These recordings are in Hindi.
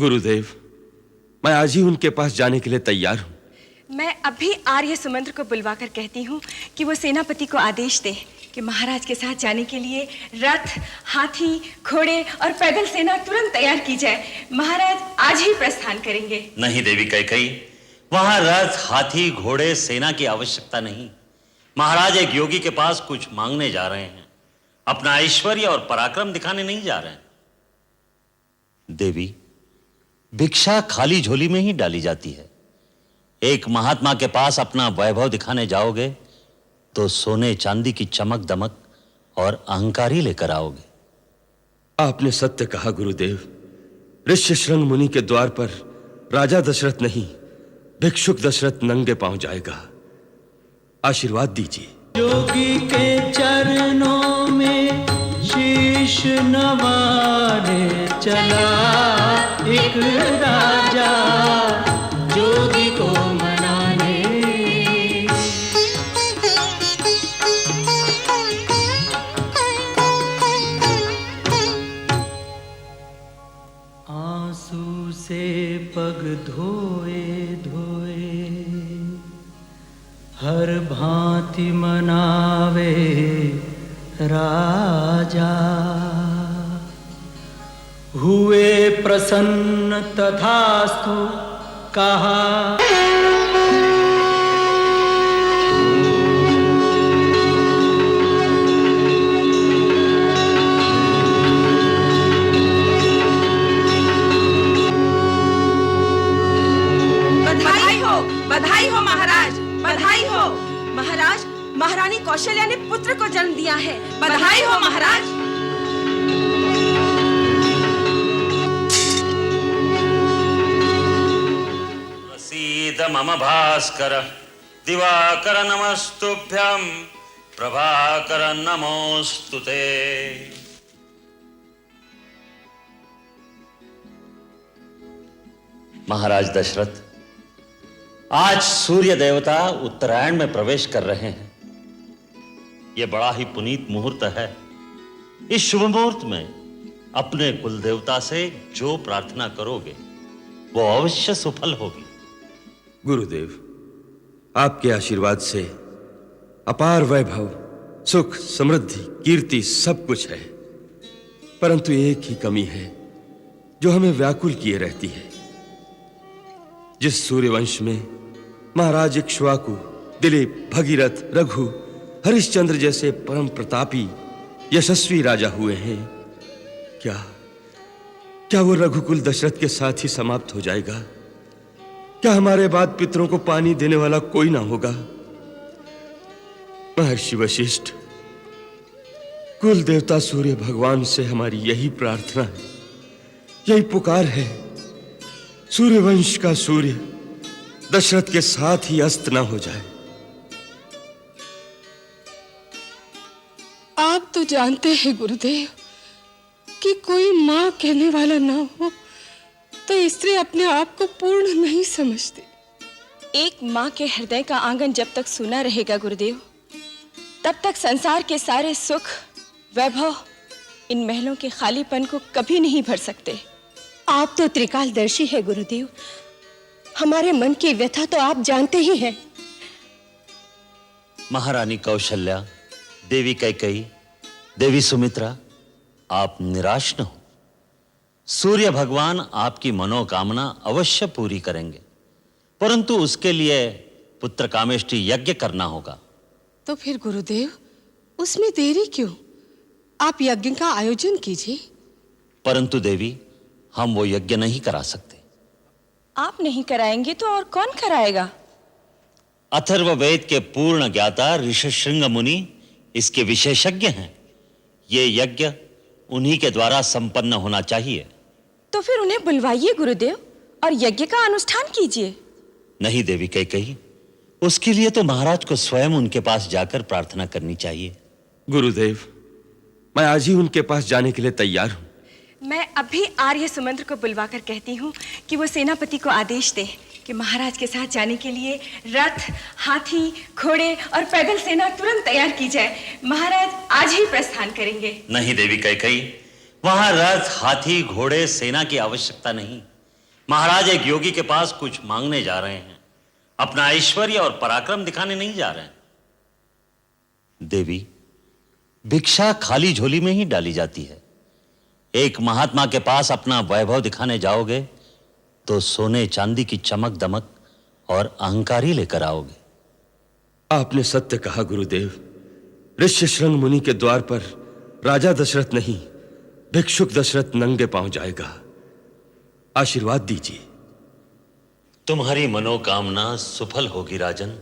गुरुदेव, मैं आज ही उनके पास जाने के लिए तैयार हूँ। मैं अभी आर्य सुमंत्र को बुलवाकर कहती हूँ कि वो सेनापति को आदेश दे कि महाराज के साथ जाने के लिए रथ, हाथी, घोड़े और पैदल सेना तुरंत तैयार की जाए। महाराज आज ही प्रस्थान करेंगे। नहीं देवी कैकेयी, वहां रथ, हाथी, घोड़े, सेना की आवश्यकता नहीं। महाराज एक योगी के पास कुछ मांगने जा रहे हैं, अपना ऐश्वर्य और पराक्रम दिखाने नहीं जा रहे हैं। देवी, भिक्षा खाली झोली में ही डाली जाती है। एक महात्मा के पास अपना वैभव दिखाने जाओगे तो सोने चांदी की चमक दमक और अहंकार ही लेकर आओगे। आपने सत्य कहा गुरुदेव। ऋष्यशृंग मुनि के द्वार पर राजा दशरथ नहीं, भिक्षुक दशरथ नंगे पांव जाएगा। आशीर्वाद दीजिए। योगी के चरणों में शीश नवाने चला एक राजा जोगी को मनाने। आंसू से पग धोए धोए हर भांति मनावे राजा। हुए प्रसन्न तथास्तु कहा। बधाई हो महाराज, बधाई हो महाराज। महारानी कौशल्या ने पुत्र को जन्म दिया है। बधाई हो महाराज। प्रसीद मम भास्कर दिवाकर नमस्तुभ्यं प्रभाकर नमोस्तुते। महाराज दशरथ, आज सूर्य देवता उत्तरायण में प्रवेश कर रहे हैं। यह बड़ा ही पुनीत मुहूर्त है। इस शुभ मुहूर्त में अपने कुल देवता से जो प्रार्थना करोगे वो अवश्य सफल होगी। गुरुदेव, आपके आशीर्वाद से अपार वैभव, सुख, समृद्धि, कीर्ति सब कुछ है, परंतु एक ही कमी है जो हमें व्याकुल किए रहती है। जिस सूर्यवंश में महाराज इक्ष्वाकु, दिलीप, भगीरथ, रघु, हरिश्चंद्र जैसे परम प्रतापी यशस्वी राजा हुए हैं, क्या वो रघुकुल दशरथ के साथ ही समाप्त हो जाएगा? क्या हमारे बाद पितरों को पानी देने वाला कोई ना होगा? महर्षि वशिष्ठ, कुल देवता सूर्य भगवान से हमारी यही प्रार्थना है, यही पुकार है। सूर्यवंश का सूर्य दशरथ के साथ ही अस्त ना हो जाए। आप तो जानते हैं गुरुदेव कि कोई मां कहने वाला ना हो तो स्त्री अपने आप को पूर्ण नहीं समझती। एक मां के हृदय का आंगन जब तक सूना रहेगा गुरुदेव, तब तक संसार के सारे सुख, वैभव इन महलों के खालीपन को कभी नहीं भर सकते। आप तो त्रिकालदर्शी है गुरुदेव, हमारे मन की व्यथा तो आप जानते ही हैं। महारानी कौशल्या, देवी कैकेयी, देवी सुमित्रा, आप निराश न हो। सूर्य भगवान आपकी मनोकामना अवश्य पूरी करेंगे, परंतु उसके लिए पुत्र कामेष्टि यज्ञ करना होगा। तो फिर गुरुदेव, उसमें देरी क्यों? आप यज्ञ का आयोजन कीजिए। परंतु देवी, हम वो यज्ञ नहीं करा सकते। आप नहीं कराएंगे तो और कौन कराएगा? अथर्ववेद के पूर्ण ज्ञाता ऋष्यशृंग मुनि इसके विशेषज्ञ हैं। ये यज्ञ उन्हीं के द्वारा संपन्न होना चाहिए। तो फिर उन्हें बुलवाइए गुरुदेव और यज्ञ का अनुष्ठान कीजिए। नहीं देवी कैकेयी, उसके लिए तो महाराज को स्वयं उनके पास जाकर प्रार्थना करनी चाहिए। गुरुदेव, मैं आज ही उनके पास जाने के लिए तैयार हूं। मैं अभी आर्य सुमंत्र को बुलवाकर कहती हूँ कि वो सेनापति को आदेश दे कि महाराज के साथ जाने के लिए रथ, हाथी, घोड़े और पैदल सेना तुरंत तैयार की जाए। महाराज आज ही प्रस्थान करेंगे। नहीं देवी कैकेयी, वहां रथ, हाथी, घोड़े, सेना की आवश्यकता नहीं। महाराज एक योगी के पास कुछ मांगने जा रहे हैं, अपना ऐश्वर्य और पराक्रम दिखाने नहीं जा रहे हैं। देवी, भिक्षा खाली झोली में ही डाली जाती है। एक महात्मा के पास अपना वैभव दिखाने जाओगे तो सोने चांदी की चमक दमक और अहंकार ही लेकर आओगे। आपने सत्य कहा गुरुदेव। ऋष्यशृंग मुनि के द्वार पर राजा दशरथ नहीं, भिक्षुक दशरथ नंगे पांव जाएगा। आशीर्वाद दीजिए। तुम्हारी मनोकामना सफल होगी राजन।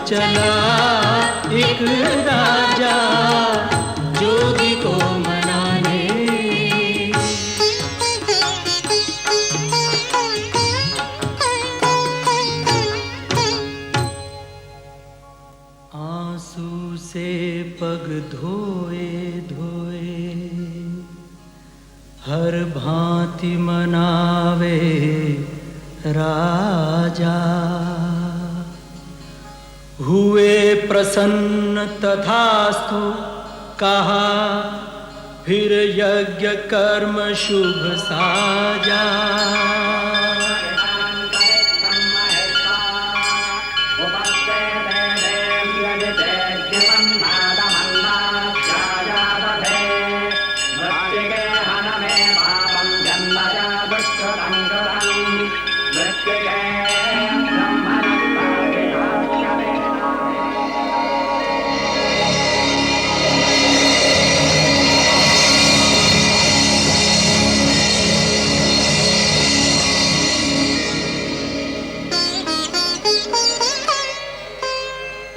चला एक राजा जोगी को मनाने। आंसू से पग धोए धोए हर भांति मनावे राजा। हुए प्रसन्न तथास्तु कहा, फिर यज्ञ कर्म शुभ साजा।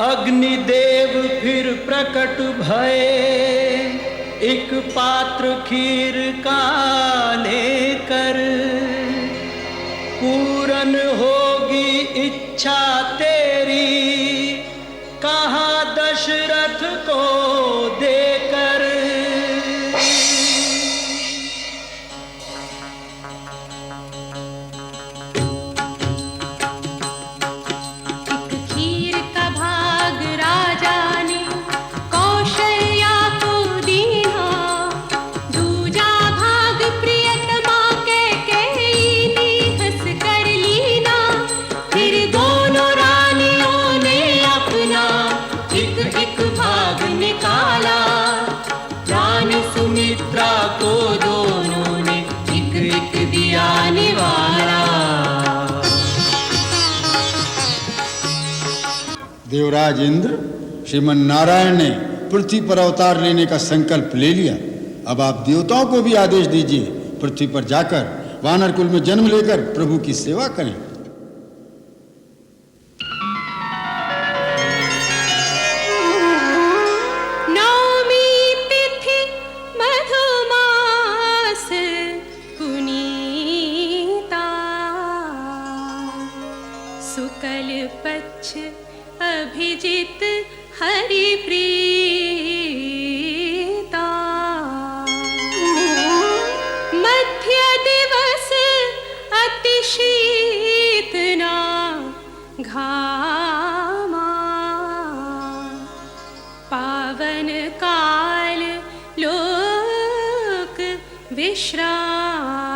अग्निदेव फिर प्रकट भये, एक पात्र खीर का लेकर। पूरन होगी इच्छा तेरी, कहा दशरथ को देकर। देवराज इंद्र, श्रीमन नारायण ने पृथ्वी पर अवतार लेने का संकल्प ले लिया। अब आप देवताओं को भी आदेश दीजिए, पृथ्वी पर जाकर वानर कुल में जन्म लेकर प्रभु की सेवा करें। अभिजित हरि प्रीता, मध्य दिवस अति शीतना घामा। पावन काल लोक विश्रामा।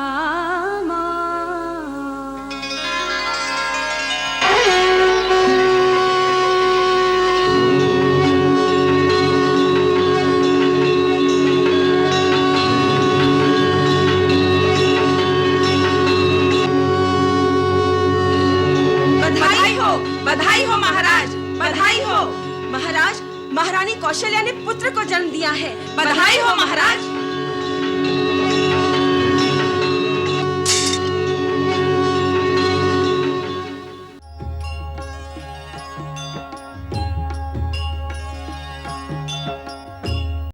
बधाई हो महाराज, बधाई हो महाराज। महारानी कौशल्या ने पुत्र को जन्म दिया है। बधाई हो महाराज।